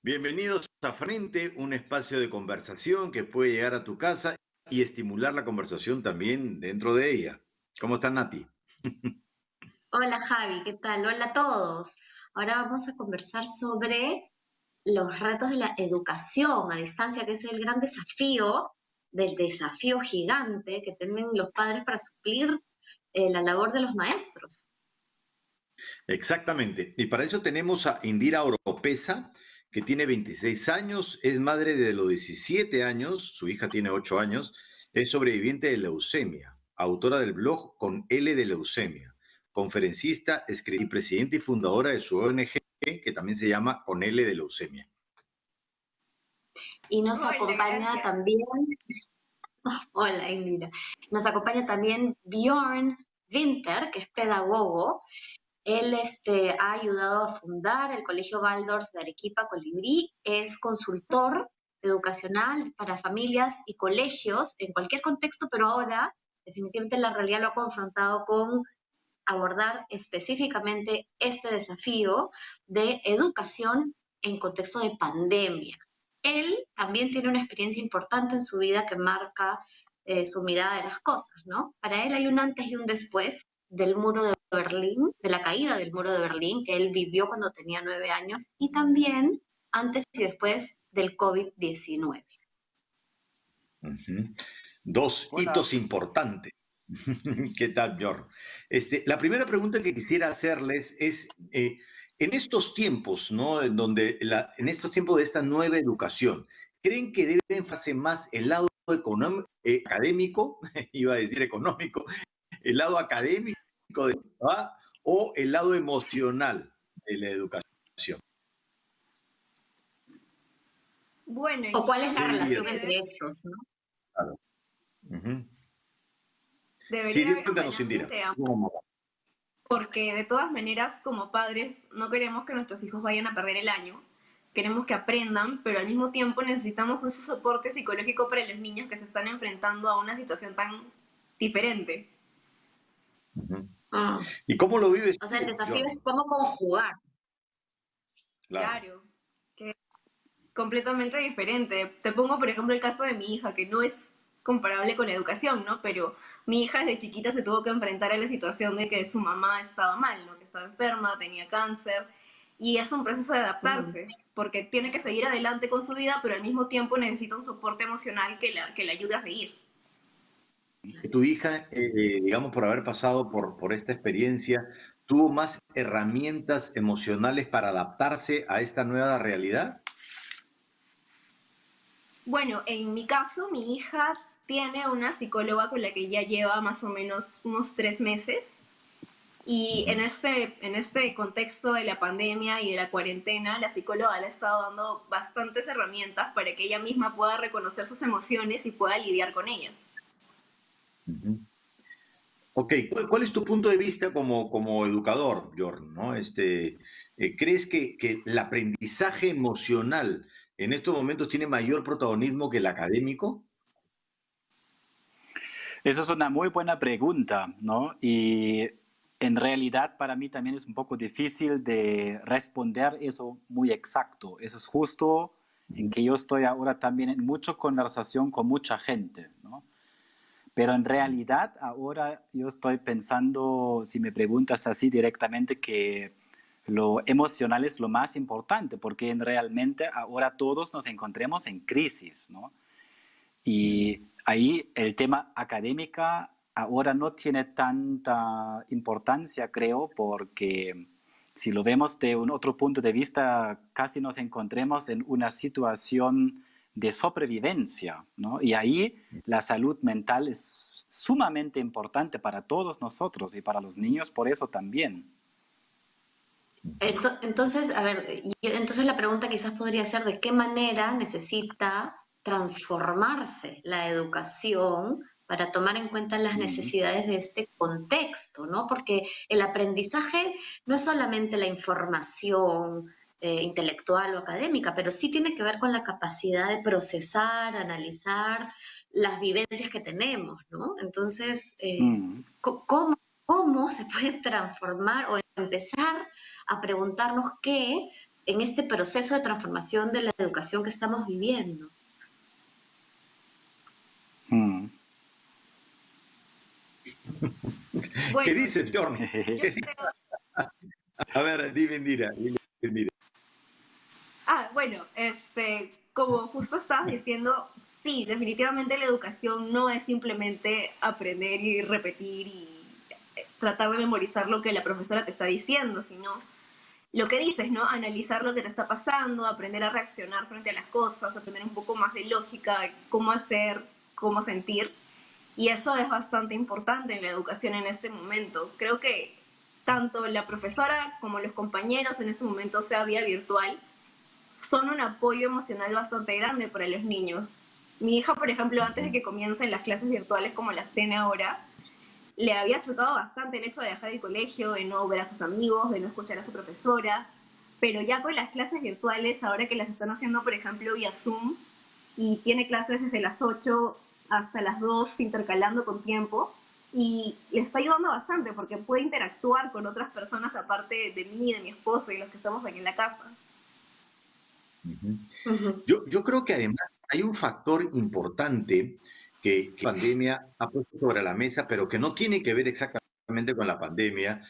Bienvenidos a Frente, un espacio de conversación que puede llegar a tu casa y estimular la conversación también dentro de ella. ¿Cómo está Nati? Hola Javi, ¿qué tal? Hola a todos. Ahora vamos a conversar sobre los retos de la educación a distancia, que es el gran desafío del desafío gigante que tienen los padres para suplir la labor de los maestros. Exactamente. Y para eso tenemos a Indira Oropesa, que tiene 26 años, es madre de los 17 años, su hija tiene 8 años, es sobreviviente de leucemia, autora del blog Con L de Leucemia, conferencista, y presidenta y fundadora de su ONG, que también se llama Con L de Leucemia. Y nos Hola, acompaña gracias. también, hola Indira, nos acompaña también Bjorn Winter, que es pedagogo. Él ha ayudado a fundar el Colegio Waldorf de Arequipa Colibrí, es consultor educacional para familias y colegios en cualquier contexto, pero ahora definitivamente la realidad lo ha confrontado con abordar específicamente este desafío de educación en contexto de pandemia. Él también tiene una experiencia importante en su vida que marca su mirada de las cosas, ¿no? Para él hay un antes y un después del muro de Berlín, de la caída del muro de Berlín, que él vivió cuando tenía 9 años, y también antes y después del COVID-19. Dos Hola, hitos importantes. ¿Qué tal, Bjorn? La primera pregunta que quisiera hacerles es, en estos tiempos, ¿no? En estos tiempos de esta nueva educación, ¿creen que debe enfocarse más el lado académico, iba a decir económico, el lado académico o el lado emocional de la educación? Bueno, en ¿O mi cuál es caso la ¿Qué creo dirías? relación que entre estos, no? Claro. Ujú. debería Sí, haber un cuéntanos, balance Indira. entre ambos, porque de todas maneras, como padres, no queremos que nuestros hijos vayan a perder el año. Queremos que aprendan, pero al mismo tiempo necesitamos ese soporte psicológico para los niños que se están enfrentando a una situación tan diferente. Ujú. Mm. ¿Y cómo lo vives O sea, el tú, desafío Bjorn? es cómo conjugar. Claro. Claro, que es completamente diferente. Te pongo, por ejemplo, el caso de mi hija, que no es comparable con la educación, ¿no? Pero mi hija desde chiquita se tuvo que enfrentar a la situación de que su mamá estaba mal, ¿no? Que estaba enferma, tenía cáncer, y es un proceso de Mm. adaptarse, porque tiene que seguir adelante con su vida, pero al mismo tiempo necesita un soporte emocional que la ayude a seguir. Tu hija, digamos, por haber pasado por esta experiencia, ¿tuvo más herramientas emocionales para adaptarse a esta nueva realidad? Bueno, en mi caso, mi hija tiene una psicóloga con la que ya lleva más o menos unos 3 meses. Y Ujú. en este contexto de la pandemia y de la cuarentena, la psicóloga le ha estado dando bastantes herramientas para que ella misma pueda reconocer sus emociones y pueda lidiar con ellas. Ujú. Ok, ¿cuál es tu punto de vista como educador, Bjorn? ¿No? ¿Crees que el aprendizaje emocional en estos momentos tiene mayor protagonismo que el académico? eso es una muy buena pregunta, ¿no? Y en realidad para mí también es un poco difícil de responder eso muy exacto. Eso es justo en Ujú, que yo estoy ahora también en mucha conversación con mucha gente, ¿no? Pero en ujú. realidad ahora yo estoy pensando, si me preguntas así directamente, que lo emocional es lo más importante, porque realmente ahora todos nos encontremos en crisis, ¿no? Mm. Y ahí el tema académica ahora no tiene tanta importancia, creo, porque si lo vemos de un otro punto de vista, casi nos encontremos en una situación de sobrevivencia, ¿no? Y ahí la salud mental es sumamente importante para todos nosotros y para los niños por eso también. Entonces, a ver, entonces la pregunta quizás podría ser de qué manera necesita transformarse la educación para tomar en cuenta las Mm. necesidades de este contexto, ¿no? Porque el aprendizaje no es solamente la información intelectual o académica, pero sí tiene que ver con la capacidad de procesar, analizar las vivencias que tenemos, ¿no? Entonces, Mm. ¿cómo se puede transformar o empezar a preguntarnos qué en este proceso de transformación de la educación que estamos viviendo. ¿Qué Bueno, dices, Bjorn? yo creo... A ver, dime, Indira. Bueno, como justo estabas diciendo, sí, definitivamente la educación no es simplemente aprender y repetir y tratar de memorizar lo que la profesora te está diciendo, sino lo que dices, ¿no? Analizar lo que te está pasando, aprender a reaccionar frente a las cosas, aprender un poco más de lógica, cómo hacer, cómo sentir. Y eso es bastante importante en la educación en este momento. Creo que tanto la profesora como los compañeros en este momento, sea vía virtual, son un apoyo emocional bastante grande para los niños. Mi hija, por ejemplo, antes de que comiencen las clases virtuales como las tiene ahora, le había chocado bastante el hecho de dejar el colegio, de no ver a sus amigos, de no escuchar a su profesora, pero ya con las clases virtuales, ahora que las están haciendo, por ejemplo, vía Zoom, y tiene clases desde las 8 hasta las 2, intercalando con tiempo, y le está ayudando bastante porque puede interactuar con otras personas aparte de mí, de mi esposo y los que estamos aquí en la casa. Yo creo que además hay un factor importante que la pandemia ha puesto sobre la mesa, pero que no tiene que ver exactamente con la pandemia,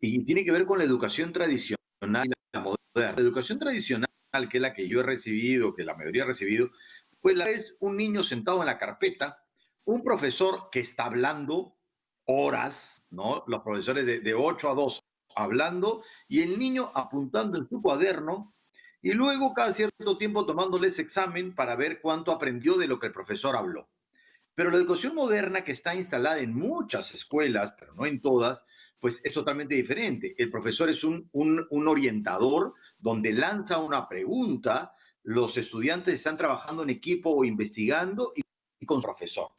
y tiene que ver con la educación tradicional y la moderna. La educación tradicional, que es la que yo he recibido, que la mayoría ha recibido, pues la es un niño sentado en la carpeta, un profesor que está hablando horas, ¿no? Los profesores de 8 a 2 hablando, y el niño apuntando en su cuaderno, y luego cada cierto tiempo tomándoles examen para ver cuánto aprendió de lo que el profesor habló. Pero la educación moderna, que está instalada en muchas escuelas, pero no en todas, pues es totalmente diferente. El profesor es un orientador donde lanza una pregunta, los estudiantes están trabajando en equipo o investigando y con su profesor.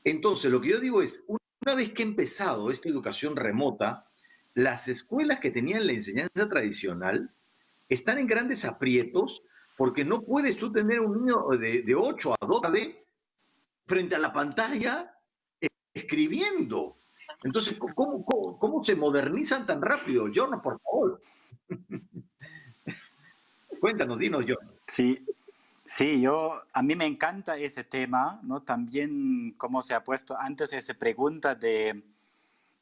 Entonces, lo que yo digo es, una vez que ha empezado esta educación remota, las escuelas que tenían la enseñanza tradicional están en grandes aprietos porque no puedes tú tener un niño de 8 a 12 frente a la pantalla escribiendo. Entonces, ¿cómo se modernizan tan rápido? John, por favor. Cuéntanos, dinos, John. Sí, sí, a mí me encanta ese tema, ¿no? También cómo se ha puesto antes esa pregunta de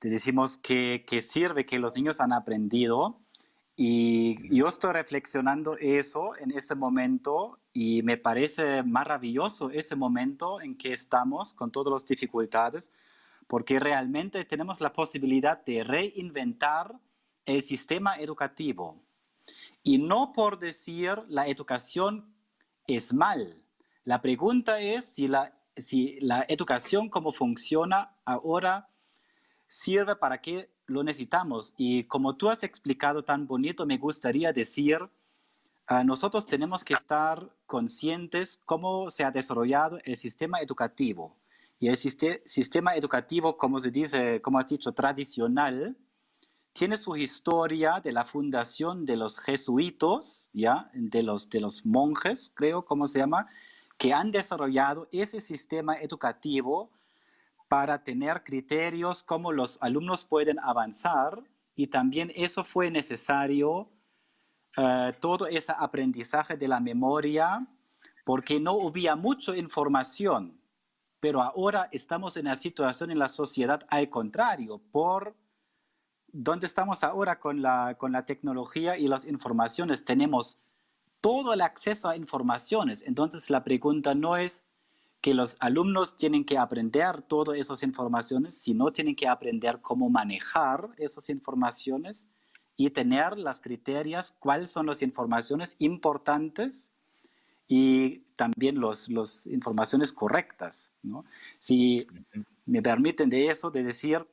decimos que sirve que los niños han aprendido. Y yo estoy reflexionando eso en ese momento y me parece maravilloso ese momento en que estamos con todas las dificultades, porque realmente tenemos la posibilidad de reinventar el sistema educativo. Y no por decir la educación es mal. La pregunta es si la educación como funciona ahora sirve para qué lo necesitamos. Y como tú has explicado tan bonito, me gustaría decir, nosotros tenemos que estar conscientes cómo se ha desarrollado el sistema educativo. Y el sistema educativo, como se dice, como has dicho, tradicional, tiene su historia de la fundación de los jesuitas, ¿ya? De los monjes, creo, ¿cómo se llama? Que han desarrollado ese sistema educativo para tener criterios cómo los alumnos pueden avanzar, y también eso fue necesario, todo ese aprendizaje de la memoria, porque no había mucha información. Pero ahora estamos en una situación en la sociedad al contrario, por donde estamos ahora con la tecnología y las informaciones, tenemos todo el acceso a informaciones. Entonces la pregunta no es que los alumnos tienen que aprender todas esas informaciones, sino tienen que aprender cómo manejar esas informaciones y tener las criterios, cuáles son las informaciones importantes y también las informaciones correctas, ¿no? Si me permiten de eso, de decir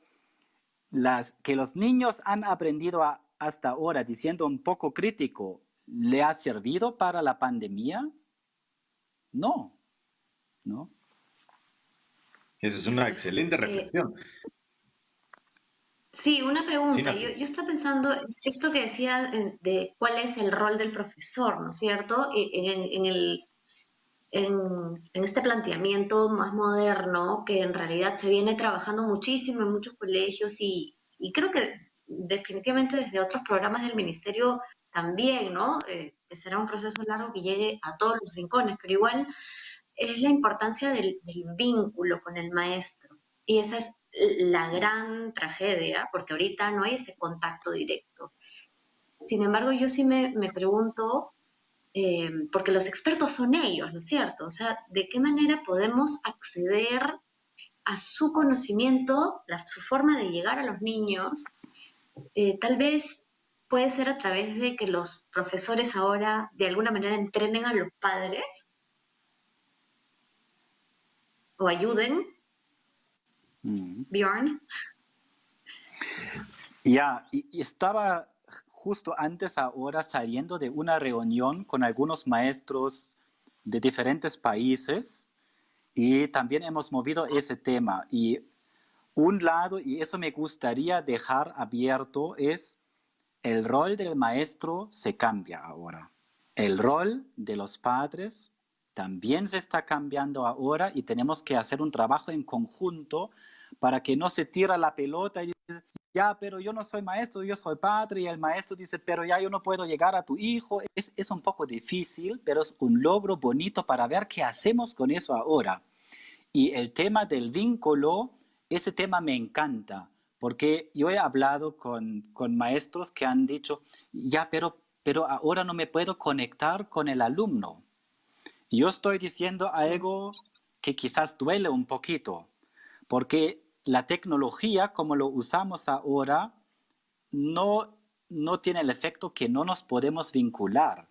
que los niños han aprendido hasta ahora, diciendo un poco crítico, ¿le ha servido para la pandemia? No, ¿no? Esa es una excelente reflexión. Sí, una pregunta. Sí, Yo estaba pensando, esto que decía de cuál es el rol del profesor, ¿no es cierto? En este planteamiento más moderno, que en realidad se viene trabajando muchísimo en muchos colegios y creo que definitivamente desde otros programas del ministerio también, ¿no? Que será un proceso largo que llegue a todos los rincones, pero igual es la importancia del vínculo con el maestro. Y esa es la gran tragedia, porque ahorita no hay ese contacto directo. Sin embargo, yo sí me pregunto, porque los expertos son ellos, ¿no es cierto? O sea, ¿de qué manera podemos acceder a su conocimiento, su forma de llegar a los niños? Tal vez puede ser a través de que los profesores ahora de alguna manera entrenen a los padres o ayuden, Bjorn. Ya, y estaba justo antes ahora saliendo de una reunión con algunos maestros de diferentes países y también hemos movido ese tema. Y un lado, y eso me gustaría dejar abierto, es el rol del maestro se cambia ahora. El rol de los padres también se está cambiando ahora y tenemos que hacer un trabajo en conjunto para que no se tira la pelota y dice, ya, pero yo no soy maestro, yo soy padre, y el maestro dice, pero ya yo no puedo llegar a tu hijo. Es un poco difícil, pero es un logro bonito para ver qué hacemos con eso ahora. Y el tema del vínculo, ese tema me encanta, porque yo he hablado con maestros que han dicho, ya, pero ahora no me puedo conectar con el alumno. Yo estoy diciendo algo que quizás duele un poquito, porque la tecnología, como lo usamos ahora, no tiene el efecto que no nos podemos vincular,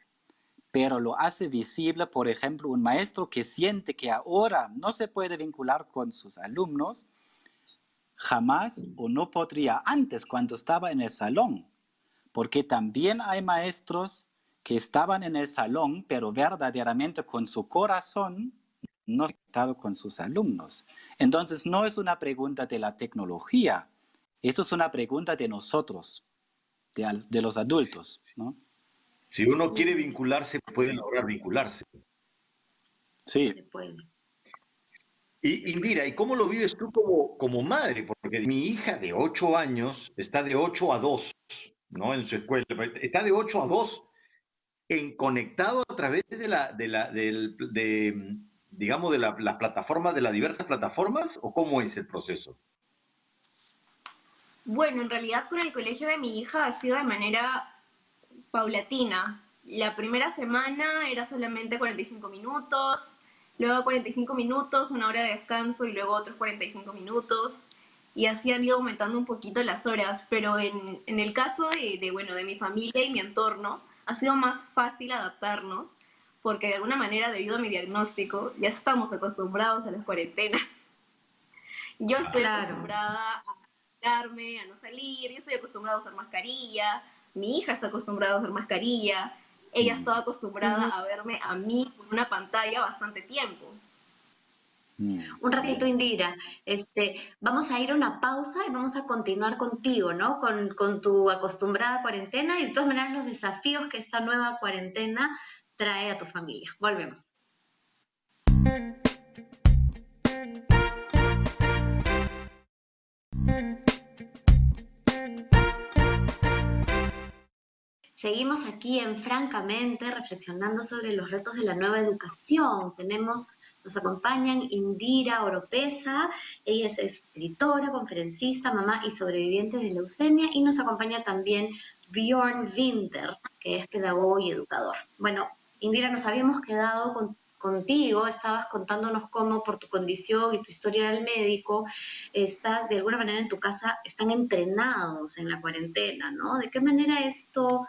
pero lo hace visible, por ejemplo, un maestro que siente que ahora no se puede vincular con sus alumnos, jamás o no podría antes cuando estaba en el salón, porque también hay maestros que estaban en el salón, pero verdaderamente con su corazón no se han conectado con sus alumnos. Entonces no es una pregunta de la tecnología, eso es una pregunta de nosotros, de los adultos, ¿no? Si uno quiere vincularse, puede lograr vincularse. Sí. Se puede. Y Indira, ¿y cómo lo vives tú como madre? Porque mi hija de 8 años está de 8 a 2, ¿no? En su escuela. Está de 8 a 2 conectado a través digamos, de las plataformas, de las diversas plataformas, ¿o cómo es el proceso? Bueno, en realidad con el colegio de mi hija ha sido de manera paulatina. La primera semana era solamente 45 minutos, luego 45 minutos, una hora de descanso y luego otros 45 minutos. Y así han ido aumentando un poquito las horas, pero en el caso bueno, de mi familia y mi entorno, ha sido más fácil adaptarnos, porque de alguna manera, debido a mi diagnóstico, ya estamos acostumbrados a las cuarentenas. Yo estoy acostumbrada a cuidarme, a no salir, yo estoy acostumbrada a usar mascarilla, mi hija está acostumbrada a usar mascarilla, ella estaba acostumbrada a verme a mí con una pantalla bastante tiempo. Un ratito, Indira, vamos a ir a una pausa y vamos a continuar contigo, ¿no? Con tu acostumbrada cuarentena y de todas maneras los desafíos que esta nueva cuarentena trae a tu familia. Volvemos. Seguimos aquí en Francamente, reflexionando sobre los retos de la nueva educación. Nos acompañan Indira Oropesa, ella es escritora, conferencista, mamá y sobreviviente de leucemia, y nos acompaña también Bjorn Winter, que es pedagogo y educador. Bueno, Indira, nos habíamos quedado contigo, estabas contándonos cómo por tu condición y tu historia del médico, estás de alguna manera en tu casa, están entrenados en la cuarentena, ¿no? ¿De qué manera esto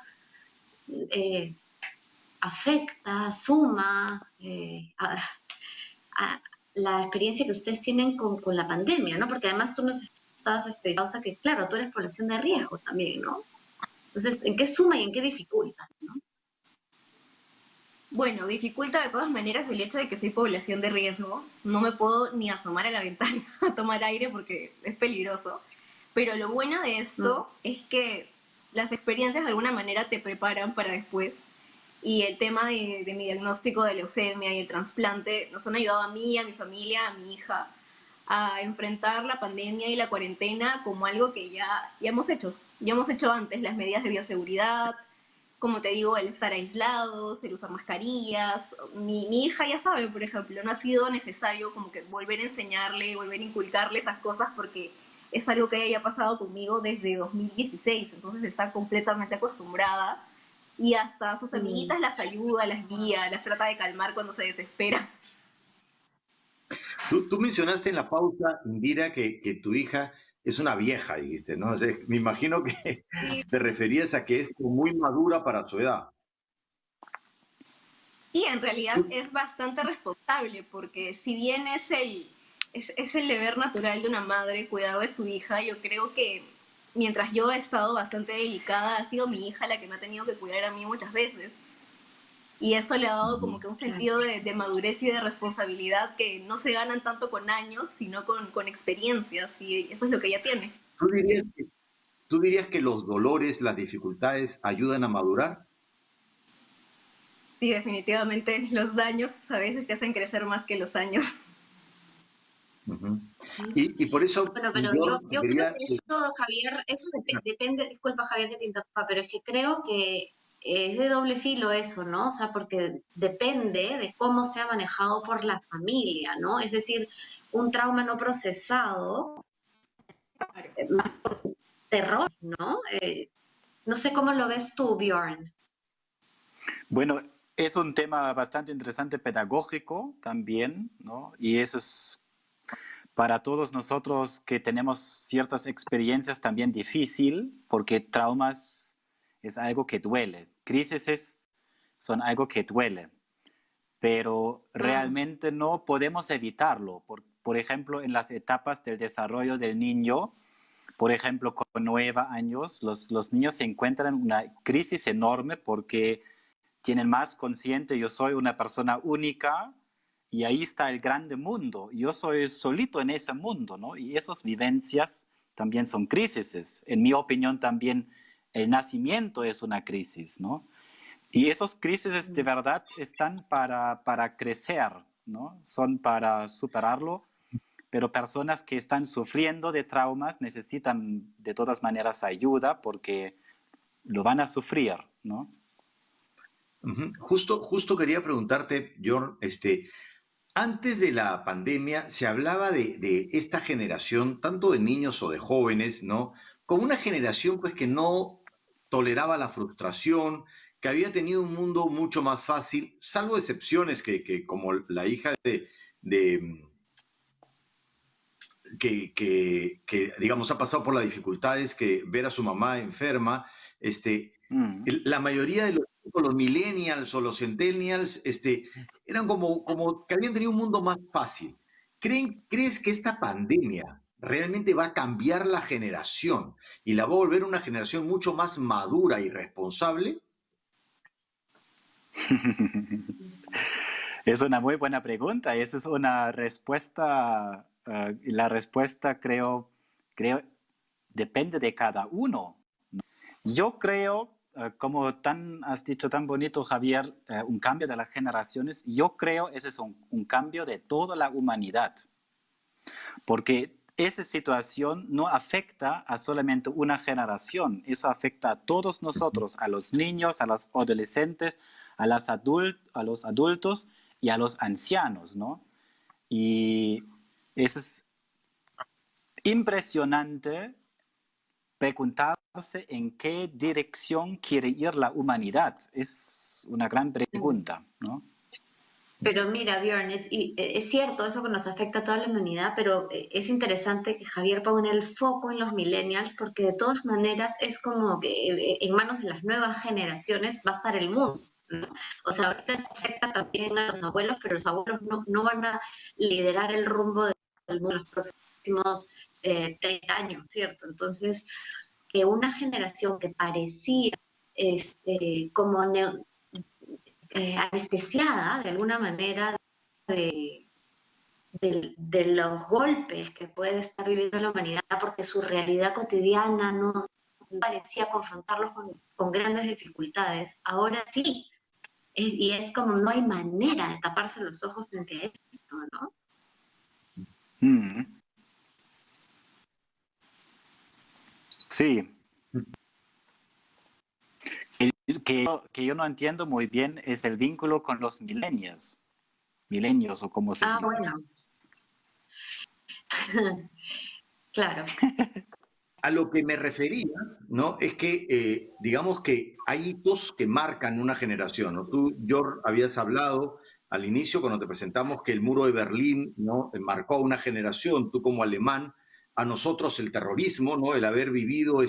afecta, suma a la experiencia que ustedes tienen con la pandemia, ¿no? Porque además tú nos estabas causa que, claro, tú eres población de riesgo también, ¿no? Entonces, ¿en qué suma y en qué dificulta, ¿no? Bueno, dificulta de todas maneras el hecho de que soy población de riesgo. No me puedo ni asomar a la ventana a tomar aire porque es peligroso. Pero lo bueno de esto es que las experiencias de alguna manera te preparan para después. Y el tema de mi diagnóstico de leucemia y el trasplante nos han ayudado a mí, a mi familia, a mi hija, a enfrentar la pandemia y la cuarentena como algo que ya hemos hecho. Ya hemos hecho antes las medidas de bioseguridad, como te digo, el estar aislados, el usar mascarillas. Mi hija ya sabe, por ejemplo, no ha sido necesario como que volver a enseñarle, volver a inculcarle esas cosas porque es algo que ella ha pasado conmigo desde 2016, entonces está completamente acostumbrada y hasta sus amiguitas las ayuda, las guía, las trata de calmar cuando se desespera. Tú mencionaste en la pausa, Indira, que tu hija es una vieja, dijiste, ¿no? O sea, me imagino que Sí, te referías a que es como muy madura para su edad. y en realidad es bastante responsable porque si bien es el deber natural de una madre cuidar de su hija, yo creo que mientras yo he estado bastante delicada, ha sido mi hija la que me ha tenido que cuidar a mí muchas veces. Y eso le ha dado como que un Claro. sentido de madurez y de responsabilidad que no se ganan tanto con años, sino con experiencias, y eso es lo que ella tiene. ¿Tú dirías que, tú dirías que los dolores, las dificultades ayudan a madurar? Sí, definitivamente los daños a veces te hacen crecer más que los años. Ujú. Sí. Y por eso, Bueno, pero yo te yo creo quería... que eso, Javier, eso depende, disculpa Javier que te interrumpa, pero es que creo que es de doble filo eso, ¿no? O sea, porque depende de cómo sea manejado por la familia, ¿no? Es decir, un trauma no procesado, más terror, ¿no? No sé cómo lo ves tú, Bjorn. Bueno, es un tema bastante interesante pedagógico también, ¿no? Y eso es para todos nosotros que tenemos ciertas experiencias también difícil, porque traumas es algo que duele, crisis son algo que duele, pero Mm, realmente no podemos evitarlo. Por ejemplo, en las etapas del desarrollo del niño, por ejemplo, con 9 años, los niños se encuentran en una crisis enorme porque tienen más consciente, yo soy una persona única y ahí está el grande mundo. Yo soy solito en ese mundo, ¿no? Y esas vivencias también son crisis. En mi opinión también el nacimiento es una crisis, ¿no? Y esas crisis de mm. verdad están para crecer, ¿no? Son para superarlo, pero personas que están sufriendo de traumas necesitan de todas maneras ayuda porque lo van a sufrir, ¿no? Ujú. Justo quería preguntarte, Bjorn, antes de la pandemia se hablaba de esta generación, tanto de niños o de jóvenes, ¿no? Como una generación pues que no toleraba la frustración, que había tenido un mundo mucho más fácil, salvo excepciones que como la hija de digamos, ha pasado por las dificultades que ver a su mamá enferma, Mm. la mayoría de los millennials o los centennials, eran como que habían tenido un mundo más fácil. ¿Crees que esta pandemia realmente va a cambiar la generación y la va a volver una generación mucho más madura y responsable? Es una muy buena pregunta y esa es una respuesta, y la respuesta creo depende de cada uno. Yo creo, como has dicho tan bonito, Javier, un cambio de las generaciones, yo creo ese es un cambio de toda la humanidad, porque esa situación no afecta a solamente una generación, eso afecta a todos nosotros, a los niños, a los adolescentes, a los adultos y a los ancianos, ¿no? Y eso es impresionante preguntarse en qué dirección quiere ir la humanidad. Es una gran pregunta, ¿no? Pero mira, Bjorn, es cierto eso que nos afecta a toda la humanidad, pero es interesante que Javier ponga el foco en los millennials, porque de todas maneras es como que en manos de las nuevas generaciones va a estar el mundo, ¿no? O sea, ahorita esto afecta también a los abuelos, pero los abuelos no van a liderar el rumbo del mundo en los próximos 30 años, ¿cierto? Entonces, que una generación que parecía como anestesiada de alguna manera de los golpes que puede estar viviendo la humanidad, porque su realidad cotidiana no parecía confrontarlos con grandes dificultades. Ahora sí, y es como no hay manera de taparse los ojos frente a esto, ¿no? Mm, sí. que yo no entiendo muy bien es el vínculo con los milenios o como se Ah, dice. bueno. Claro. A lo que me refería, ¿no? Es que, digamos que hay hitos que marcan una generación, ¿no? Tú, George, habías hablado al inicio, cuando te presentamos, que el muro de Berlín, ¿no? Marcó a una generación, tú como alemán, a nosotros el terrorismo, ¿no? El haber vivido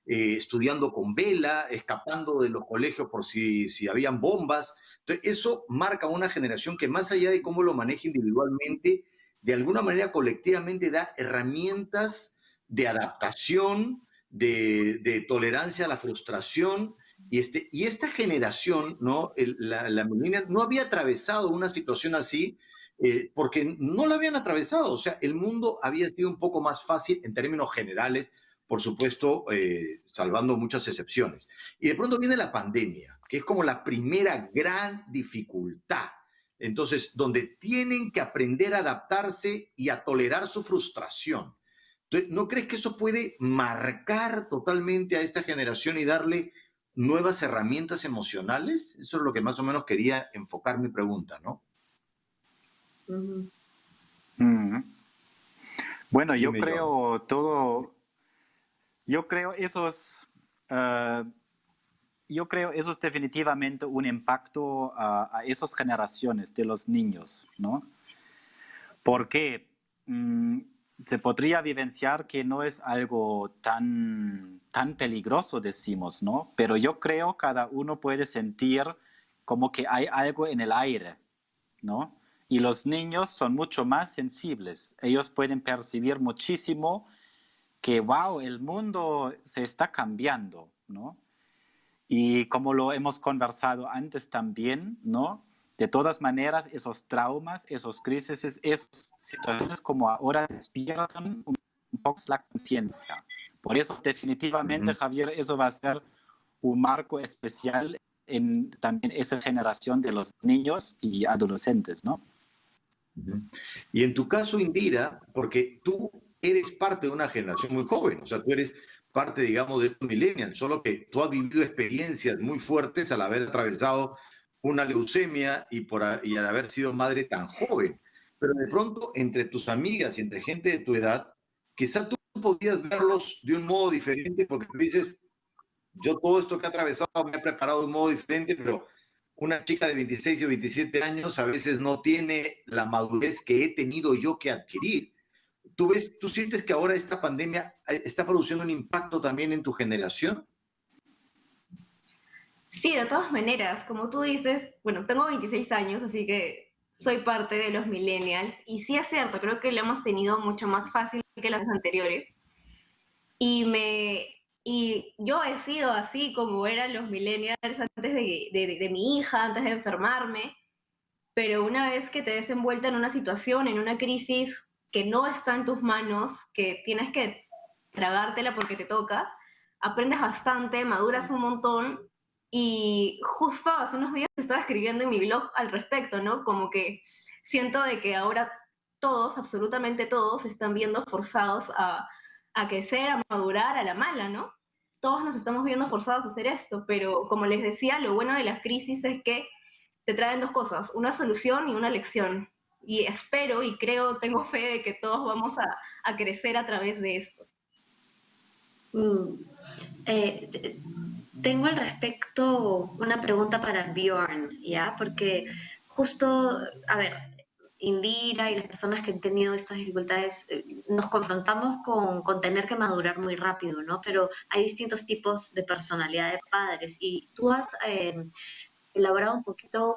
estudiando con vela, escapando de los colegios por si habían bombas. Entonces, eso marca a una generación que más allá de cómo lo maneja individualmente, de alguna manera colectivamente da herramientas de adaptación, de tolerancia a la frustración. Y esta generación, ¿no? La millennial, no había atravesado una situación así porque no la habían atravesado. O sea, el mundo había sido un poco más fácil en términos generales, por supuesto, salvando muchas excepciones. Y de pronto viene la pandemia, que es como la primera gran dificultad. Entonces, donde tienen que aprender a adaptarse y a tolerar su frustración. Entonces, ¿no crees que eso puede marcar totalmente a esta generación y darle nuevas herramientas emocionales? Eso es lo que más o menos quería enfocar mi pregunta, ¿no? Ujú. Bueno, Dime yo. yo creo eso es, eh, yo creo eso es definitivamente un impacto a esas generaciones de los niños, ¿no? Porque se podría vivenciar que no es algo tan peligroso, decimos, ¿no? Pero yo creo cada uno puede sentir como que hay algo en el aire, ¿no? Y los niños son mucho más sensibles. Ellos pueden percibir muchísimo que, wow, el mundo se está cambiando, ¿no? Y como lo hemos conversado antes también, ¿no? De todas maneras, esos traumas, esos crisis, esas situaciones como ahora despiertan un poco la conciencia. Por eso, definitivamente, Ujú, Javier, eso va a ser un marco especial en también esa generación de los niños y adolescentes, ¿no? ujú. Y en tu caso, Indira, porque tú eres parte de una generación muy joven, o sea, tú eres parte, digamos, de estos millennials, solo que tú has vivido experiencias muy fuertes al haber atravesado una leucemia y al haber sido madre tan joven. Pero de pronto, entre tus amigas y entre gente de tu edad, quizás tú podías verlos de un modo diferente porque tú dices, yo todo esto que he atravesado me he preparado de un modo diferente, pero una chica de 26 o 27 años a veces no tiene la madurez que he tenido yo que adquirir. ¿Tú sientes que ahora esta pandemia está produciendo un impacto también en tu generación? Sí, de todas maneras, como tú dices, bueno, tengo 26 años, así que soy parte de los millennials y sí es cierto, creo que lo hemos tenido mucho más fácil que las anteriores y y yo he sido así como eran los millennials antes de mi hija, antes de enfermarme, pero una vez que te ves envuelta en una situación, en una crisis que no está en tus manos, que tienes que tragártela porque te toca, aprendes bastante, maduras un montón y justo hace unos días estaba escribiendo en mi blog al respecto, ¿no? Como que siento de que ahora todos, absolutamente todos, están viendo forzados a crecer, a madurar a la mala, ¿no? Todos nos estamos viendo forzados a hacer esto, pero como les decía, lo bueno de las crisis es que te traen dos cosas, una solución y una lección. Y espero y creo, tengo fe de que todos vamos a crecer a través de esto. Mm. Eh, Tengo al respecto una pregunta para Bjorn, ¿ya? Porque justo, a ver, Indira y las personas que han tenido estas dificultades, nos confrontamos con tener que madurar muy rápido, ¿no? Pero hay distintos tipos de personalidad de padres y tú has elaborado un poquito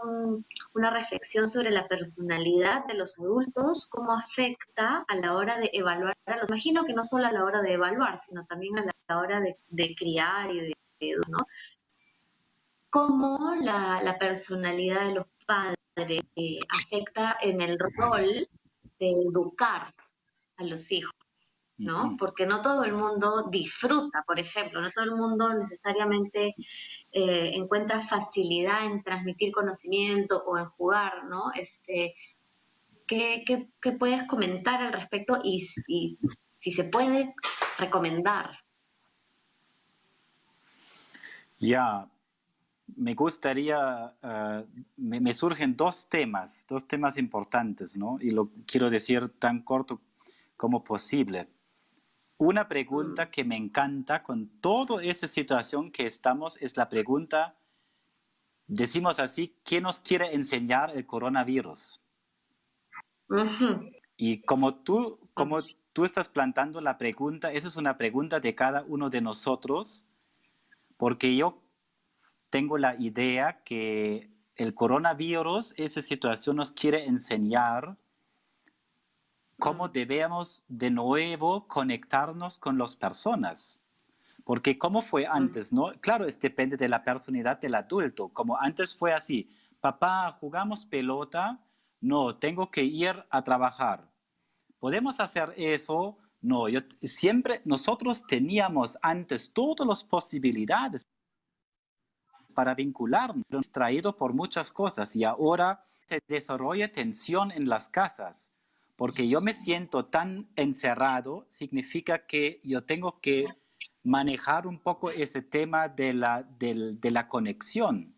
una reflexión sobre la personalidad de los adultos, cómo afecta a la hora de evaluar a los, imagino que no solo a la hora de evaluar, sino también a la hora de criar y ¿no? Cómo la personalidad de los padres afecta en el rol de educar a los hijos, ¿no? Ujú. Porque no todo el mundo disfruta, por ejemplo, no todo el mundo necesariamente encuentra facilidad en transmitir conocimiento o en jugar, ¿no? ¿Qué puedes comentar al respecto y si se puede recomendar? Ya, me gustaría, me surgen dos temas importantes, ¿no? Y lo quiero decir tan corto como posible. Una pregunta que me encanta con toda esa situación que estamos es la pregunta, decimos así, ¿qué nos quiere enseñar el coronavirus? Y como tú estás plantando la pregunta, esa es una pregunta de cada uno de nosotros, porque yo tengo la idea que el coronavirus, esa situación nos quiere enseñar cómo debemos de nuevo conectarnos con las personas. Porque como fue antes, ¿no? Claro, depende de la personalidad del adulto. Como antes fue así, papá, jugamos pelota, no, tengo que ir a trabajar. ¿Podemos hacer eso? No, nosotros teníamos antes todas las posibilidades para vincularnos, distraído por muchas cosas y ahora se desarrolla tensión en las casas. Porque yo me siento tan encerrado, significa que yo tengo que manejar un poco ese tema de la conexión.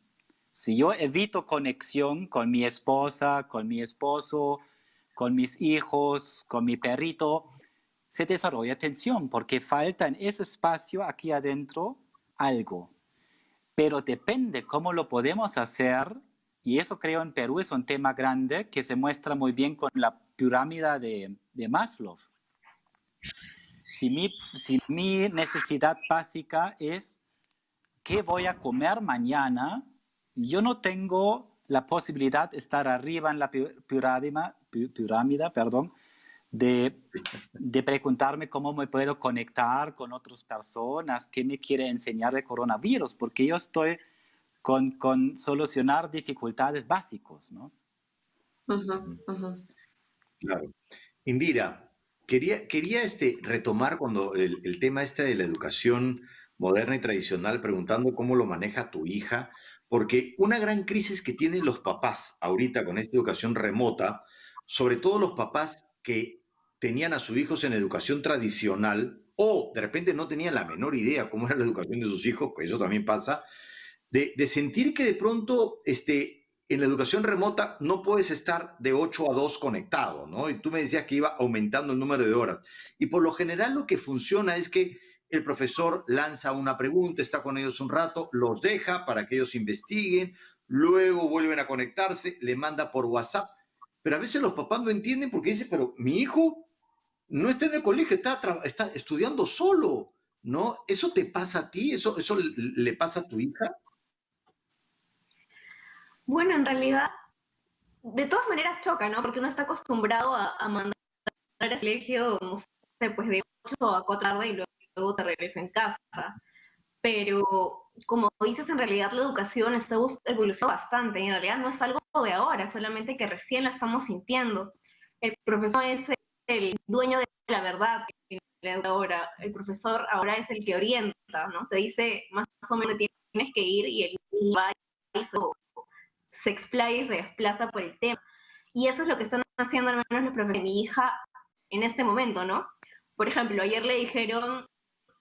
Si yo evito conexión con mi esposa, con mi esposo, con mis hijos, con mi perrito, se desarrolla tensión porque falta en ese espacio aquí adentro algo. Pero depende cómo lo podemos hacer, y eso creo en Perú es un tema grande que se muestra muy bien con la pirámide de Maslow. Si mi necesidad básica es qué voy a comer mañana, yo no tengo la posibilidad de estar arriba en la pirámide, de preguntarme cómo me puedo conectar con otras personas, qué me quiere enseñar el coronavirus, porque yo estoy con solucionar dificultades básicos, ¿no? Claro. Indira, quería retomar cuando el tema de la educación moderna y tradicional, preguntando cómo lo maneja tu hija, porque una gran crisis que tienen los papás ahorita con esta educación remota, sobre todo los papás que tenían a sus hijos en educación tradicional o de repente no tenían la menor idea cómo era la educación de sus hijos, pues eso también pasa, de sentir que de pronto en la educación remota no puedes estar de 8 a 2 conectado, ¿no? Y tú me decías que iba aumentando el número de horas. Y por lo general lo que funciona es que el profesor lanza una pregunta, está con ellos un rato, los deja para que ellos investiguen, luego vuelven a conectarse, le manda por WhatsApp. Pero a veces los papás no entienden porque dicen, pero mi hijo no está en el colegio, está estudiando solo, ¿no? ¿Eso te pasa a ti? ¿Eso le pasa a tu hija? Bueno, en realidad, de todas maneras choca, ¿no? Porque uno está acostumbrado a mandar al colegio, no sé, pues de 8 a 4 de la tarde y luego te regresa en casa. Pero como dices, en realidad la educación está evolucionando bastante y en realidad no es algo de ahora, solamente que recién la estamos sintiendo. El profesor es el dueño de la verdad ahora, el profesor ahora es el que orienta, ¿no? Te dice más o menos tienes que ir y él va y se explaya y se desplaza por el tema. Y eso es lo que están haciendo al menos los profesores de mi hija en este momento, ¿no? Por ejemplo, ayer le dijeron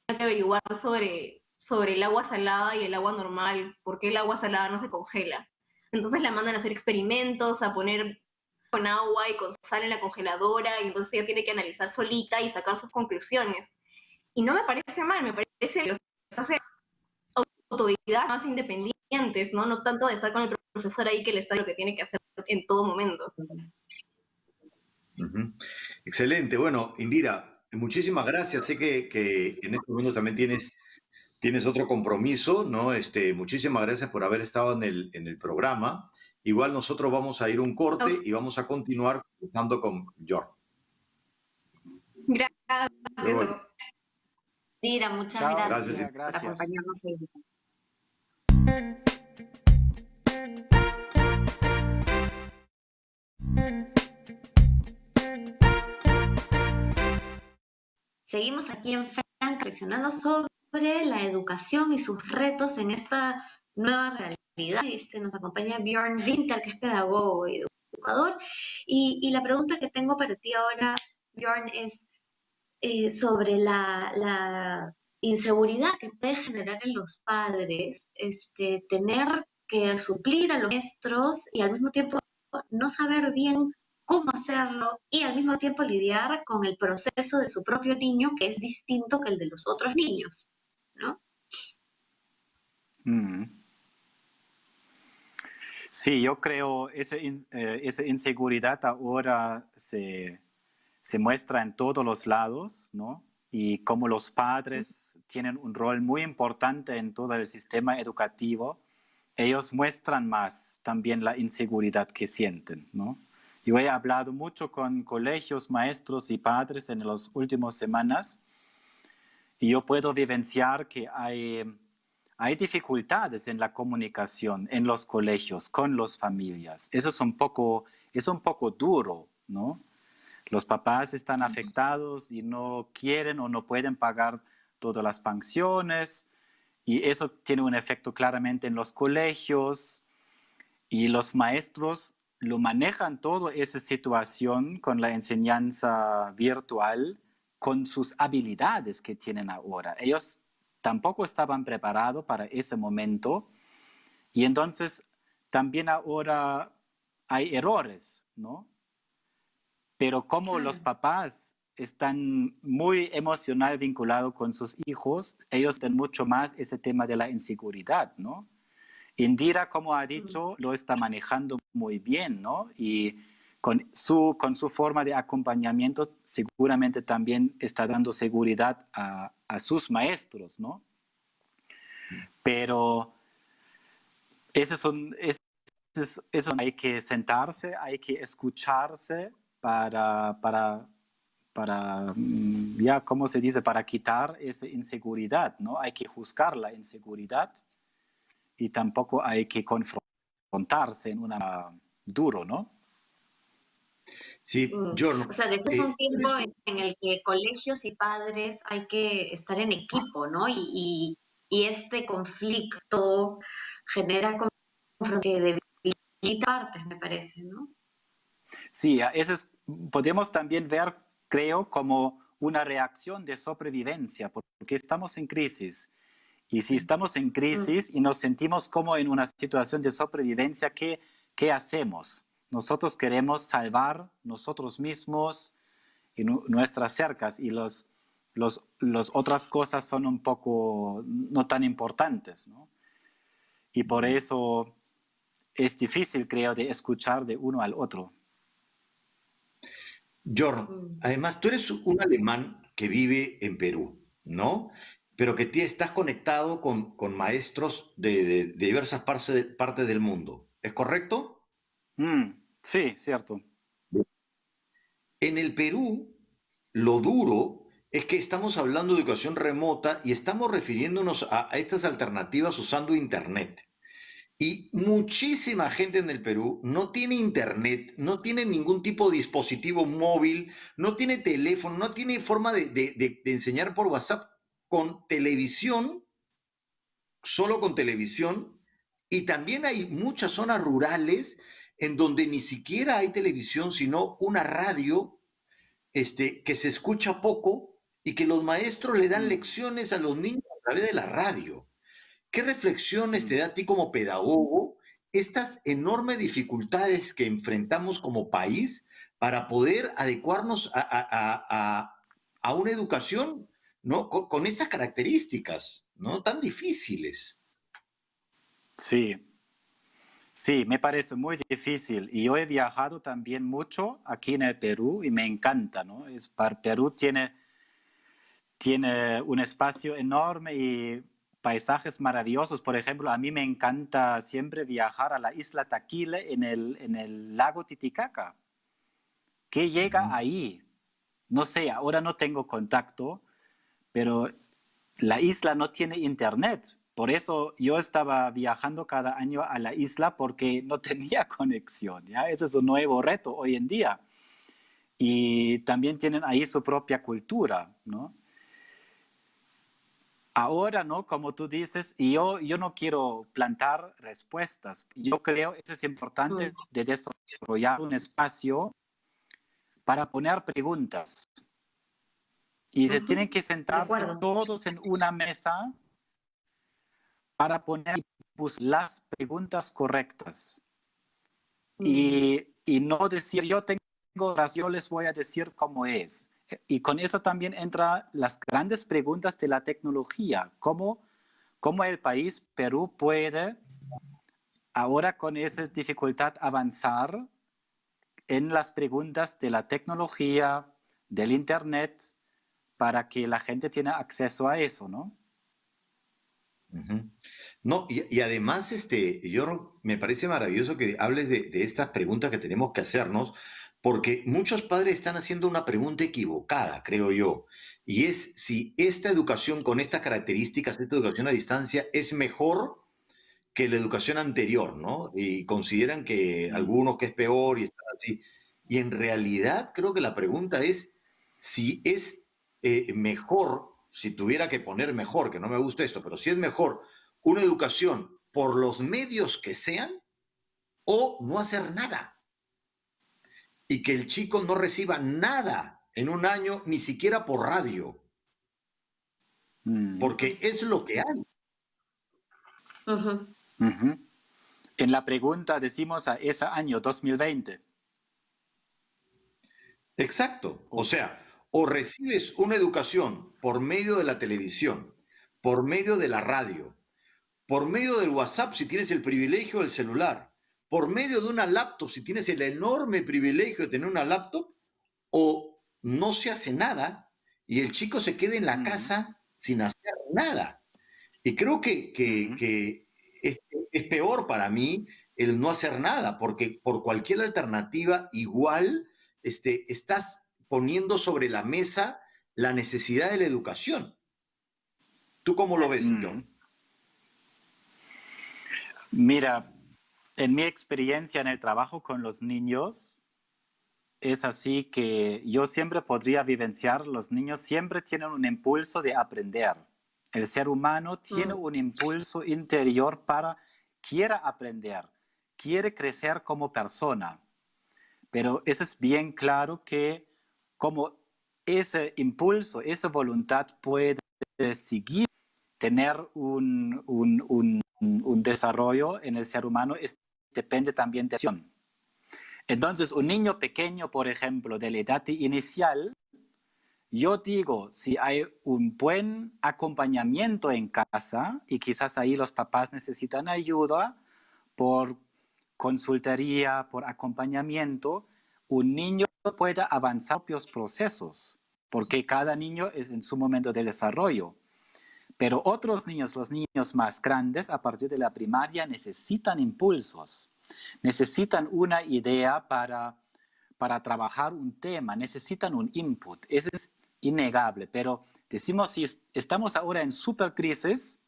que averiguar sobre el agua salada y el agua normal, por qué el agua salada no se congela. Entonces la mandan a hacer experimentos, a poner con agua y con sal en la congeladora, y entonces ella tiene que analizar solita y sacar sus conclusiones. Y no me parece mal, me parece que los hace autodidactas más independientes, ¿no? No tanto de estar con el profesor ahí que le está lo que tiene que hacer en todo momento. Excelente. Bueno, Indira, muchísimas gracias. Sé que en este momento también tienes otro compromiso, ¿no? Muchísimas gracias por haber estado en el programa. Igual nosotros vamos a ir un corte y vamos a continuar conversando con York. Gracias. Indira, muchas Chao, gracias por gracias. acompañarnos hoy. Seguimos aquí en Franca reflexionando sobre la educación y sus retos en esta nueva realidad. Nos acompaña Bjorn Winter, que es pedagogo y educador. Y la pregunta que tengo para ti ahora, Bjorn, es sobre la inseguridad que puede generar en los padres, tener que suplir a los maestros y al mismo tiempo no saber bien cómo hacerlo y al mismo tiempo lidiar con el proceso de su propio niño que es distinto que el de los otros niños, ¿no? Mm. Sí, yo creo esa inseguridad ahora se muestra en todos los lados, ¿no? Y como los padres tienen un rol muy importante en todo el sistema educativo, ellos muestran más también la inseguridad que sienten, ¿no? Yo he hablado mucho con colegios, maestros y padres en las últimas semanas y yo puedo vivenciar que hay dificultades en la comunicación en los colegios con las familias. Eso es un poco duro, ¿no? Los papás están afectados y no quieren o no pueden pagar todas las pensiones y eso tiene un efecto claramente en los colegios y los maestros lo manejan toda esa situación con la enseñanza virtual, con sus habilidades que tienen ahora. Ellos tampoco estaban preparados para ese momento y entonces también ahora hay errores, ¿no? Pero como los papás están muy emocional vinculados con sus hijos, ellos tienen mucho más ese tema de la inseguridad, ¿no? Indira, como ha dicho, lo está manejando muy bien, ¿no? Y con su forma de acompañamiento seguramente también está dando seguridad a sus maestros, ¿no? Pero eso hay que sentarse, hay que escucharse ya, ¿cómo se dice? Para quitar esa inseguridad, ¿no? Hay que juzgar la inseguridad y tampoco hay que confrontarse en una duro, ¿no? Sí, Giorno. O sea, después es un tiempo en el que colegios y padres hay que estar en equipo, ¿no? Y este conflicto genera conflicto que debilita partes, me parece, ¿no? Sí, podemos también ver, creo, como una reacción de sobrevivencia, porque estamos en crisis. Y si estamos en crisis y nos sentimos como en una situación de sobrevivencia, ¿qué hacemos? Nosotros queremos salvar nosotros mismos y nuestras cercas y las otras cosas son un poco no tan importantes, ¿no? Y por eso es difícil, creo, de escuchar de uno al otro. Giorno, además tú eres un alemán que vive en Perú, ¿no? Pero que estás conectado con maestros de diversas partes del mundo. ¿Es correcto? Sí, cierto. En el Perú, lo duro es que estamos hablando de educación remota y estamos refiriéndonos a estas alternativas usando Internet. Y muchísima gente en el Perú no tiene internet, no tiene ningún tipo de dispositivo móvil, no tiene teléfono, no tiene forma de enseñar por WhatsApp con televisión, solo con televisión. Y también hay muchas zonas rurales en donde ni siquiera hay televisión, sino una radio que se escucha poco y que los maestros le dan lecciones a los niños a través de la radio. ¿Qué reflexiones te da a ti como pedagogo estas enormes dificultades que enfrentamos como país para poder adecuarnos a una educación, ¿no? Con estas características, ¿no? Tan difíciles? Sí, sí, me parece muy difícil. Y yo he viajado también mucho aquí en el Perú y me encanta, ¿no? Perú tiene un espacio enorme y paisajes maravillosos. Por ejemplo, a mí me encanta siempre viajar a la isla Taquile en el lago Titicaca. ¿Qué llega ahí? No sé, ahora no tengo contacto, pero la isla no tiene internet. Por eso yo estaba viajando cada año a la isla porque no tenía conexión, ¿ya? Ese es un nuevo reto hoy en día. Y también tienen ahí su propia cultura, ¿no? Ahora, ¿no? Como tú dices, y yo no quiero plantar respuestas. Yo creo que es importante de desarrollar un espacio para poner preguntas. y se tienen que De sentarse acuerdo. todos en una mesa para poner las preguntas correctas. Y no decir yo tengo razón, yo les voy a decir cómo es. Y con eso también entran las grandes preguntas de la tecnología. ¿Cómo el país Perú puede ahora con esa dificultad avanzar en las preguntas de la tecnología, del Internet, para que la gente tenga acceso a eso, ¿no? Ujú. No, y además, yo me parece maravilloso que hables de estas preguntas que tenemos que hacernos, porque muchos padres están haciendo una pregunta equivocada, creo yo, y es si esta educación con estas características, esta educación a distancia, es mejor que la educación anterior, ¿no? Y consideran que Mm. algunos que es peor y están así. Y en realidad creo que la pregunta es si es mejor, si tuviera que poner mejor, que no me gusta esto, pero si es mejor una educación por los medios que sean o no hacer nada y que el chico no reciba nada en un año, ni siquiera por radio, Mm. porque es lo que hay. Ujú. Ujú. En la pregunta decimos a ese año 2020. Exacto. O O- sea, o recibes una educación por medio de la televisión, por medio de la radio, por medio del WhatsApp si tienes el privilegio del celular, por medio de una laptop si tienes el enorme privilegio de tener una laptop, o no se hace nada y el chico se queda en la Ujú, casa sin hacer nada. Y creo ujú. que es, es peor para mí el no hacer nada, porque por cualquier alternativa igual estás poniendo sobre la mesa la necesidad de la educación. ¿Tú cómo lo ves, Mm. John? Mira, en mi experiencia en el trabajo con los niños, es así que yo siempre podría vivenciar, los niños siempre tienen un impulso de aprender. El ser humano tiene Mm. un impulso interior para, quiere aprender, quiere crecer como persona. Pero eso es bien claro que como ese impulso, esa voluntad puede seguir tener un desarrollo en el ser humano, depende también de la acción. Entonces, un niño pequeño, por ejemplo, de la edad inicial, yo digo, si hay un buen acompañamiento en casa y quizás ahí los papás necesitan ayuda por consultoría, por acompañamiento, un niño puede avanzar propios procesos, porque cada niño es en su momento de desarrollo. Pero otros niños, los niños más grandes, a partir de la primaria, necesitan impulsos, necesitan una idea para trabajar un tema, necesitan un input. Eso es innegable, pero decimos, si estamos ahora en supercrisis,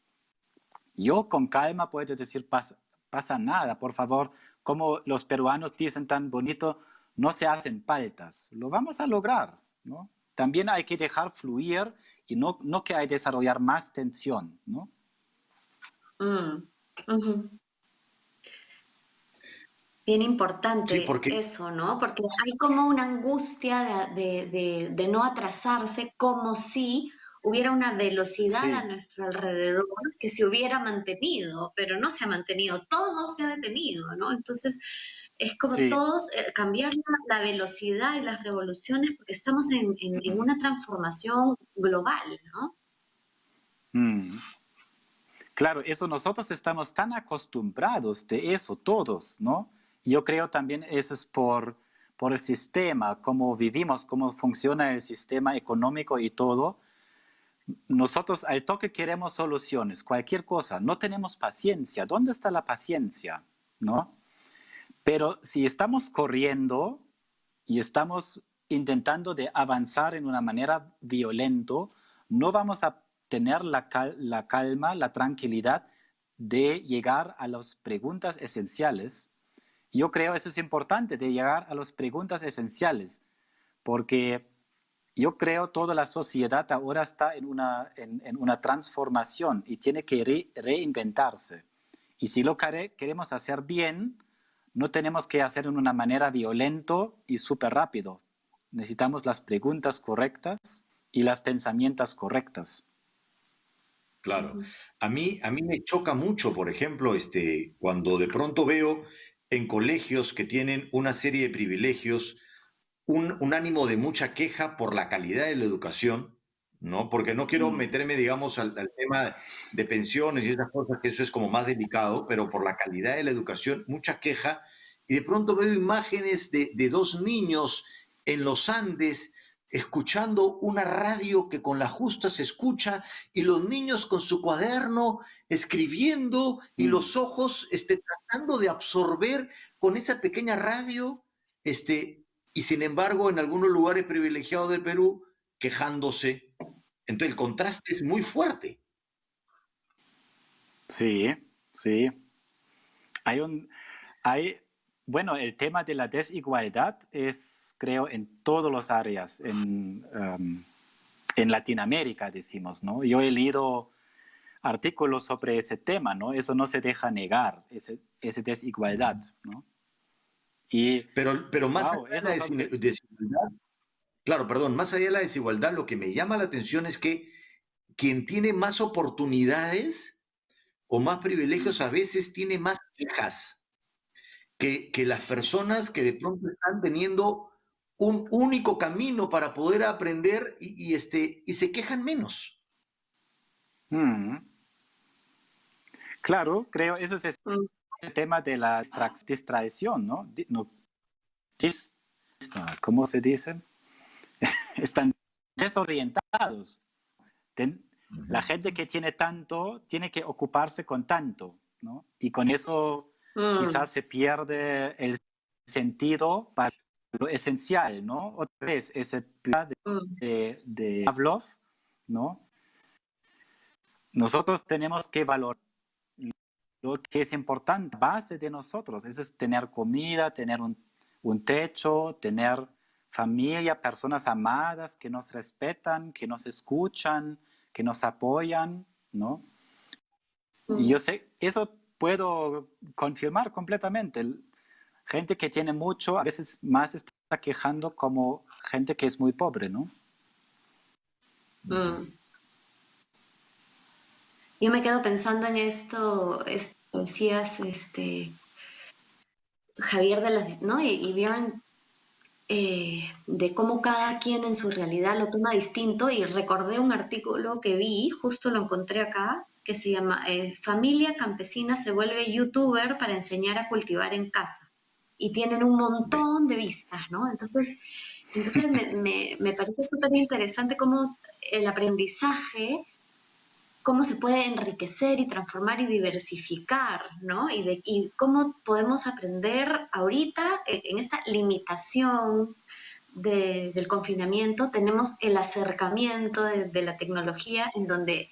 yo con calma puedo decir, pasa nada, por favor, como los peruanos dicen tan bonito, no se hacen paltas, lo vamos a lograr, ¿no? También hay que dejar fluir y no que hay que desarrollar más tensión, ¿no? Mm. Ujú. Bien Sí, importante porque eso, ¿no? Porque hay como una angustia de no atrasarse, como si hubiera una velocidad a Sí, nuestro alrededor que se hubiera mantenido, pero no se ha mantenido, todo se ha detenido, ¿no? Entonces, es como sí. todos cambiar la velocidad y las revoluciones, porque estamos en una transformación global, ¿no? Mm. Claro, eso nosotros estamos tan acostumbrados de eso todos, ¿no? Yo creo también eso es por el sistema, cómo vivimos, cómo funciona el sistema económico y todo. Nosotros al toque queremos soluciones, cualquier cosa, no tenemos paciencia. ¿Dónde está la paciencia? ¿No? Pero si estamos corriendo y estamos intentando de avanzar en una manera violenta, no vamos a tener la calma, la tranquilidad de llegar a las preguntas esenciales. Yo creo eso es importante, de llegar a las preguntas esenciales, porque yo creo toda la sociedad ahora está en una transformación y tiene que reinventarse. Y si lo queremos hacer bien, no tenemos que hacer en una manera violenta y súper rápido. Necesitamos las preguntas correctas y las pensamientos correctas. Claro. A mí me choca mucho, por ejemplo, cuando de pronto veo en colegios que tienen una serie de privilegios un ánimo de mucha queja por la calidad de la educación, ¿no? Porque no quiero meterme, digamos, al tema de pensiones y esas cosas, que eso es como más delicado, pero por la calidad de la educación, mucha queja, y de pronto veo imágenes de dos niños en los Andes escuchando una radio que con la justa se escucha, y los niños con su cuaderno escribiendo y los ojos tratando de absorber con esa pequeña radio, y sin embargo en algunos lugares privilegiados del Perú quejándose. Entonces el contraste es muy fuerte. Sí, sí. Bueno, el tema de la desigualdad es, creo, en todas las áreas, en Latinoamérica, decimos, ¿no? Yo he leído artículos sobre ese tema, ¿no? Eso no se deja negar, esa desigualdad, ¿no? Pero más wow, allá de la desigualdad, claro, perdón, más allá de la desigualdad, lo que me llama la atención es que quien tiene más oportunidades o más privilegios a veces tiene más quejas que las personas que de pronto están teniendo un único camino para poder aprender y se quejan menos. Claro, creo eso es el tema de la distracción, ¿no? ¿Cómo se dice? Están desorientados. La gente que tiene tanto tiene que ocuparse con tanto, ¿no? Y con eso quizás se pierde el sentido para lo esencial, ¿no? Otra vez, ese plan de Pavlov, ¿no? Nosotros tenemos que valorar lo que es importante, base de nosotros, eso es tener comida, tener un techo, tener familia, personas amadas que nos respetan, que nos escuchan, que nos apoyan, ¿no? Y yo sé, eso puedo confirmar completamente. Gente que tiene mucho, a veces más está quejando como gente que es muy pobre, ¿no? Yo me quedo pensando en esto decías, Javier, ¿no? Y Bjorn, de cómo cada quien en su realidad lo toma distinto, y recordé un artículo que vi, justo lo encontré acá, que se llama Familia campesina se vuelve youtuber para enseñar a cultivar en casa. Y tienen un montón de vistas, ¿no? Entonces me parece súper interesante cómo el aprendizaje, cómo se puede enriquecer y transformar y diversificar, ¿no? Y cómo podemos aprender ahorita, en esta limitación del confinamiento, tenemos el acercamiento de la tecnología, en donde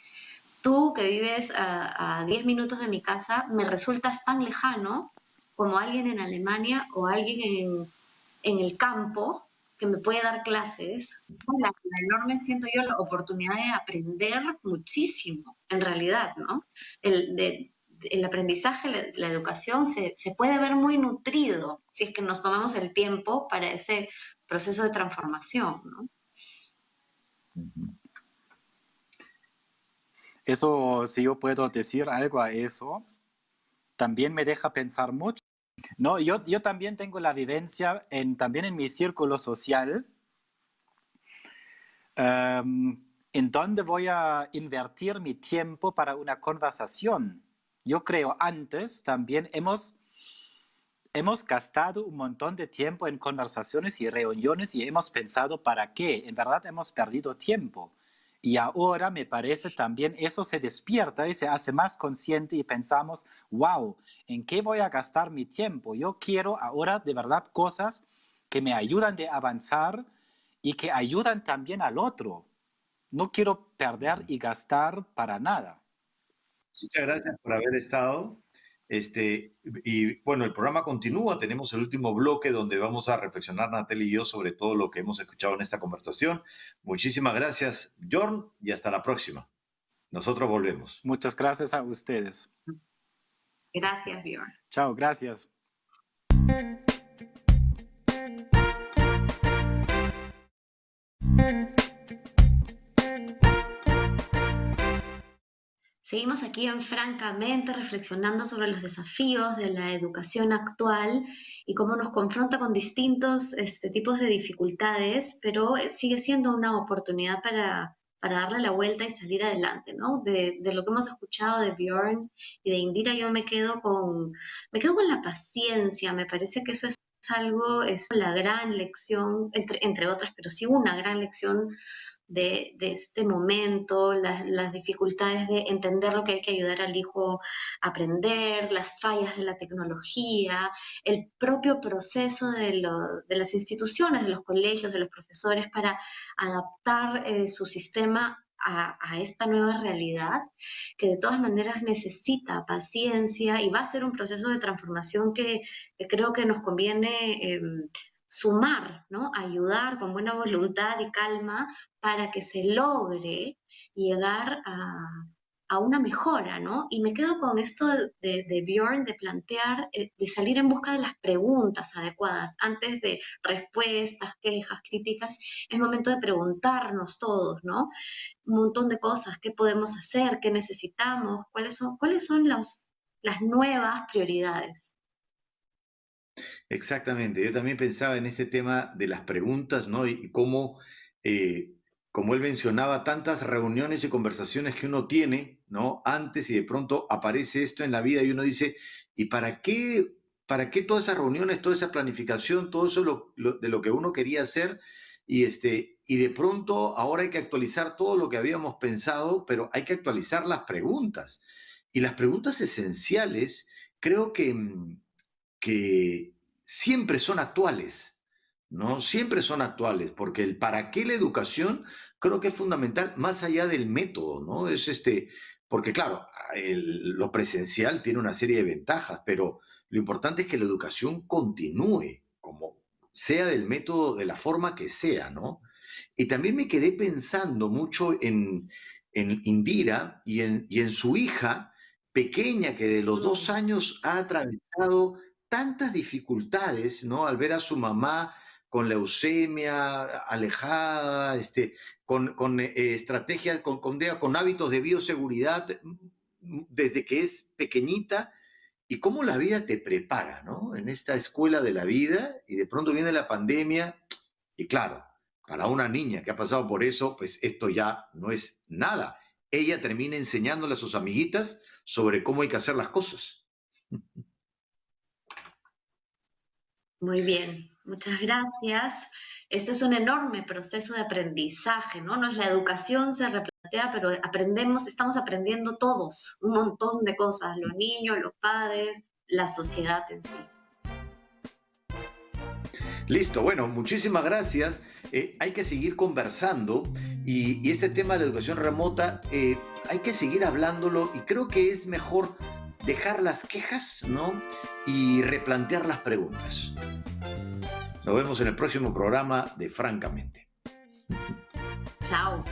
tú, que vives a 10 minutos de mi casa, me resultas tan lejano como alguien en Alemania o alguien en el campo que me puede dar clases. La enorme, siento yo, la oportunidad de aprender muchísimo, en realidad, ¿no? El aprendizaje, la educación se puede ver muy nutrido si es que nos tomamos el tiempo para ese proceso de transformación, ¿no? Eso, si yo puedo decir algo a eso, también me deja pensar mucho. No, yo también tengo la vivencia también en mi círculo social, en donde voy a invertir mi tiempo para una conversación. Yo creo antes también hemos gastado un montón de tiempo en conversaciones y reuniones y hemos pensado ¿para qué? En verdad hemos perdido tiempo. Y ahora me parece también eso se despierta y se hace más consciente y pensamos, wow, ¿en qué voy a gastar mi tiempo? Yo quiero ahora de verdad cosas que me ayudan a avanzar y que ayudan también al otro. No quiero perder y gastar para nada. Muchas gracias por haber estado. Y bueno, el programa continúa. Tenemos el último bloque donde vamos a reflexionar, Natalia y yo, sobre todo lo que hemos escuchado en esta conversación. Muchísimas gracias, Bjorn, y hasta la próxima. Nosotros volvemos. Muchas gracias a ustedes. Gracias, Bjorn. Chao, gracias. Seguimos aquí en Francamente reflexionando sobre los desafíos de la educación actual y cómo nos confronta con distintos tipos de dificultades, pero sigue siendo una oportunidad para darle la vuelta y salir adelante, ¿no? De lo que hemos escuchado de Bjorn y de Indira, yo me quedo con la paciencia. Me parece que eso es algo, es la gran lección, entre otras, pero sí una gran lección de este momento, las dificultades de entender lo que hay que ayudar al hijo a aprender, las fallas de la tecnología, el propio proceso de las instituciones, de los colegios, de los profesores para adaptar su sistema a esta nueva realidad, que de todas maneras necesita paciencia y va a ser un proceso de transformación que creo que nos conviene sumar, ¿no? Ayudar con buena voluntad y calma para que se logre llegar a una mejora, ¿no? Y me quedo con esto de Bjorn, de plantear, de salir en busca de las preguntas adecuadas, antes de respuestas, quejas, críticas. Es momento de preguntarnos todos, ¿no? Un montón de cosas, qué podemos hacer, qué necesitamos, cuáles son las nuevas prioridades. Exactamente, yo también pensaba en este tema de las preguntas, ¿no? Y cómo, como él mencionaba, tantas reuniones y conversaciones que uno tiene, ¿no? Antes y de pronto aparece esto en la vida y uno dice, ¿y para qué todas esas reuniones, toda esa planificación, todo eso de lo que uno quería hacer? Y de pronto ahora hay que actualizar todo lo que habíamos pensado, pero hay que actualizar las preguntas. Y las preguntas esenciales creo que siempre son actuales, ¿no? Siempre son actuales, porque el para qué la educación creo que es fundamental, más allá del método, ¿no? Porque claro, lo presencial tiene una serie de ventajas, pero lo importante es que la educación continúe, como sea del método, de la forma que sea, ¿no? Y también me quedé pensando mucho en Indira y en su hija pequeña que de los 2 años ha atravesado tantas dificultades, ¿no? Al ver a su mamá con leucemia, alejada, con estrategias, con hábitos de bioseguridad desde que es pequeñita, y cómo la vida te prepara, ¿no? En esta escuela de la vida, y de pronto viene la pandemia, y claro, para una niña que ha pasado por eso, pues esto ya no es nada. Ella termina enseñándole a sus amiguitas sobre cómo hay que hacer las cosas. Muy bien, muchas gracias. Esto es un enorme proceso de aprendizaje, ¿no? La educación se replantea, pero estamos aprendiendo todos un montón de cosas, los niños, los padres, la sociedad en sí. Listo, bueno, muchísimas gracias. Hay que seguir conversando y este tema de la educación remota hay que seguir hablándolo y creo que es mejor dejar las quejas, ¿no? Y replantear las preguntas. Nos vemos en el próximo programa de Francamente. Chao.